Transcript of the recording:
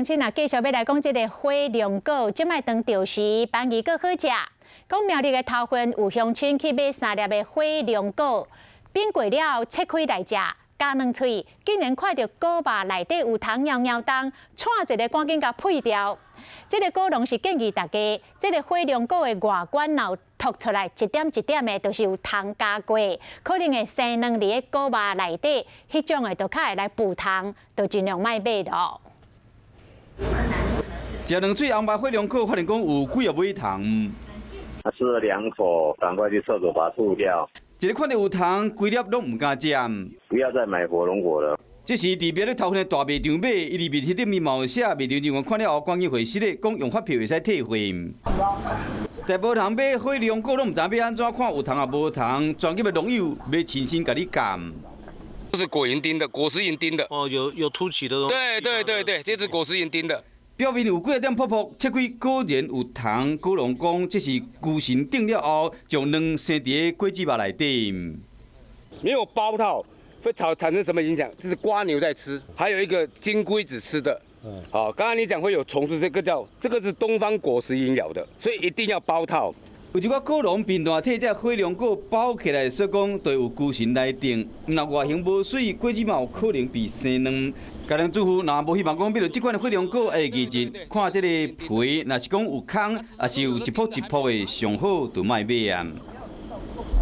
今仔继续要来讲这个火龙果，即摆当钓时，番薯果好食。讲苗栗的头份有乡亲去买3粒的火龙果，变过了切开来食，加两喙，竟然看到果肉内底有虫摇摇动，串一个赶紧甲配掉。这个果农是建议大家，这个火龙果的外观若凸出来一点一点的，都是有虫加过，可能会生卵伫个果肉内底，迄种的都较会来补虫，就尽量莫买咯。 食两嘴红白火龙果，发现讲有几啊尾虫。他吃了2口，赶快去厕所把它吐掉。一个看到有虫，规粒拢唔敢食。不要再买火龙果了。这时地边咧头份的大卖场买，伊伫面贴顶毛写卖场人员看了后，赶紧回室咧，讲用发票会使退货。但无通买火龙果，拢唔知要安怎看有虫啊无虫，专业的农友要亲身甲你干。 这是果蝇叮的，果实蝇叮的。哦，有凸起的东西。对，这是果实蝇叮的。表面有几点泡泡，切开果然有虫。果农讲这是菇神叮了后，将卵生伫果子肉内底。没有包套会产生什么影响？这是瓜牛在吃，还有一个金龟子吃的。好，刚刚你讲会有虫子，这个是东方果实蝇咬的，所以一定要包套。 有一个果农平台替这火龙果包起来，说讲都有菇神来定，若外形无水，果子嘛有可能被生卵。家庭主妇若无希望讲买到这款火龙果会日日看这个皮，若是讲有空，也是有一泡一泡的，上好就莫买啊。